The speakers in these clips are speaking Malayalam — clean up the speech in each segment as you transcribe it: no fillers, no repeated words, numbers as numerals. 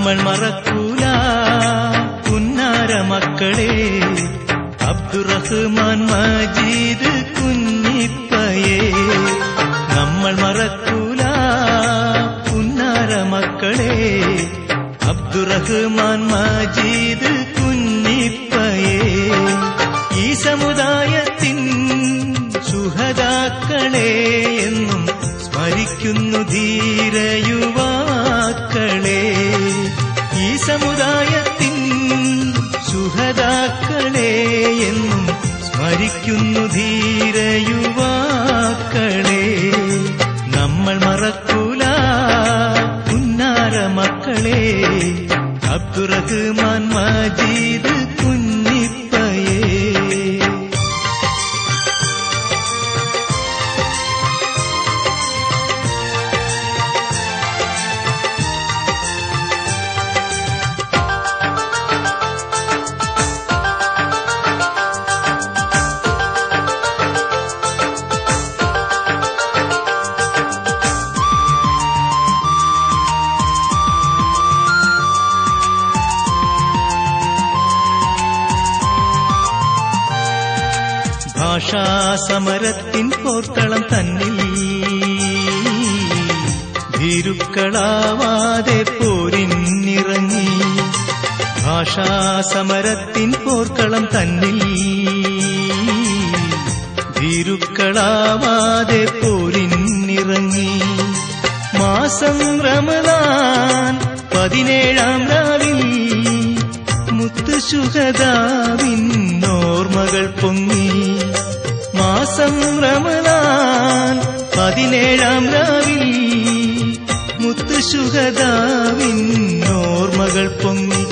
നമ്മൾ മറക്കൂല പുന്നാര മക്കളെ, അബ്ദുറഹ്മാൻ മജീദ് കുഞ്ഞിപ്പയെ. നമ്മൾ മറക്കൂല പുന്നാര മക്കളെ, അബ്ദുറഹ്മാൻ മജീദ് കുഞ്ഞിപ്പയെ. ഈ സമുദായത്തിൻ ശുഹദാക്കളെ എന്നും സ്മരിക്കുന്നു ധീര യുവാക്കളെ. ഈ സമുദായത്തിൻ ശുഹദാക്കളെ എന്നും സ്മരിക്കുന്നു ധീര യുവാക്കളെ. നമ്മൾ മറക്കൂല പുന്നാര മക്കളെ, അബ്ദുറഹ്മാൻ മജീദ് കുഞ്ഞിപ്പയെ. ഭാഷാസമരത്തിൻ പോർക്കളം തന്നിൽ ഭീരുക്കളാവാതെ പോരിന്നിറങ്ങി. ഭാഷാസമരത്തിൻ പോർക്കളം തന്നിൽ ഭീരുക്കളാവാതെ പോരിന്നിറങ്ങി. മാസം റമദാൻ 17-ാം രാവിൽ മുത്തു ശുഹദാവിൻ ഓർമ്മകൾ പൊങ്ങി. മാസം റമദാൻ 17-ാം രാവിൽ മുത്തു ശുഹദാവിൻ ഓർമ്മകൾ പൊങ്ങി.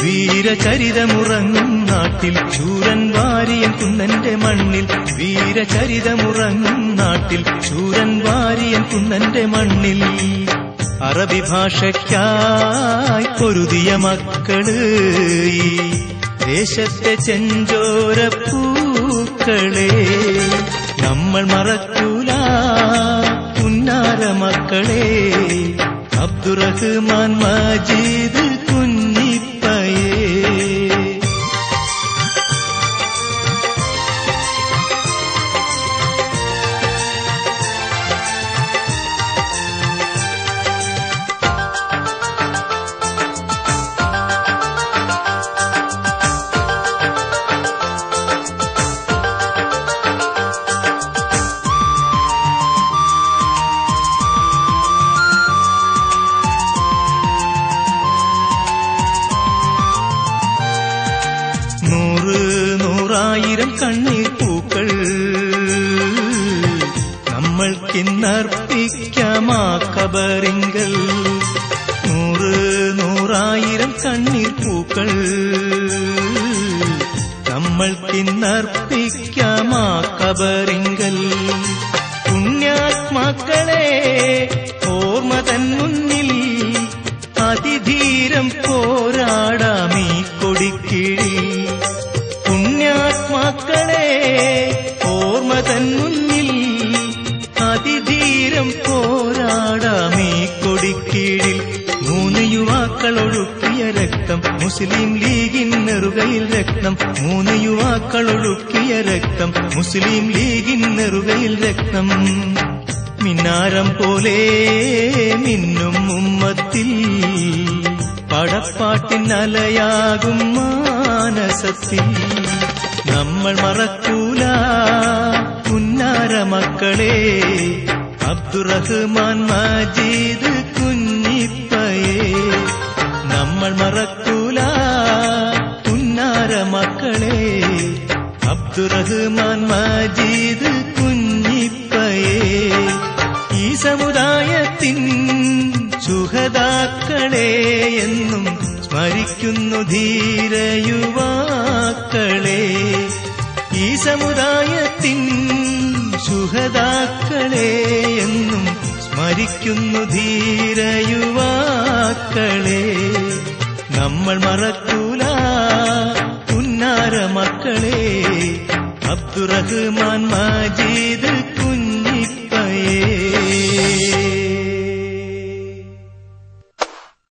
വീരചരിതമുറങ്ങും നാട്ടിൽ ശൂരൻ വാരിയൻ കുന്നന്റെ മണ്ണിൽ, വീരചരിതമുറങ്ങും നാട്ടിൽ ശൂരൻ വാരിയൻ കുന്നന്റെ മണ്ണിൽ. അറബി ഭാഷയ്ക്കായി പൊരുതിയ മക്കള്, ഈ ദേശത്തെ ചെഞ്ചോര പൂക്കളെ. നമ്മൾ മറക്കൂല പുന്നാര മക്കളെ, അബ്ദുറഹ്മാൻ മജീദ് കുഞ്ഞിപ്പയെ. നൂറായിരം കണ്ണീർ പൂക്കൾ നമ്മൾക്കിന്നർപ്പിക്കാം ആ ഖബറിങ്കൽ. നൂറായിരം കണ്ണീർ പൂക്കൾ നമ്മൾക്കിന്നർപ്പിക്കാം ആ ഖബറിങ്കൽ. പുണ്യാത്മാക്കളെ ഓർമ്മ തൻ മുന്നിൽ അതിധീരം പോരാടാമീ കൊടിക്കീഴിൽ. പുണ്യാത്മാക്കളെ ഓർമ്മ തൻ മുന്നിൽ അതിധീരം പോരാടാമീ കൊടിക്കീഴിൽ. 3 യുവാക്കൾ ഒഴുക്കിയ രക്തം മുസ്ലിം ലീഗിൻ നെറുകയിൽ രക്തം. 3 യുവാക്കൾ ഒഴുക്കിയ രക്തം മുസ്ലിം ലീഗിൻ നെറുകയിൽ രക്തം. മിന്നാരം പോലെ മിന്നും ഉമ്മത്തിൽ പടപ്പാട്ടിനലയാകും മാനസത്തിൽ. നമ്മൾ മറക്കൂല പുന്നാര മക്കളെ, അബ്ദുറഹ്മാൻ മജീദ് കുഞ്ഞിപ്പയെ. നമ്മൾ മറക്കൂല പുന്നാര മക്കളെ, അബ്ദുറഹ്മാൻ മജീദ് കുഞ്ഞിപ്പയെ. ഈ സമുദായത്തിൻ ശുഹദാക്കളെ എന്നും സ്മരിക്കുന്നു ധീര യുവാക്കളെ. ഈ സമുദായത്തിൻ ശുഹദാക്കളെ എന്നും സ്മരിക്കുന്നു ധീര യുവാക്കളെ. നമ്മൾ മറക്കൂല പുന്നാര മക്കളെ, അബ്ദുറഹ്മാൻ മജീദ്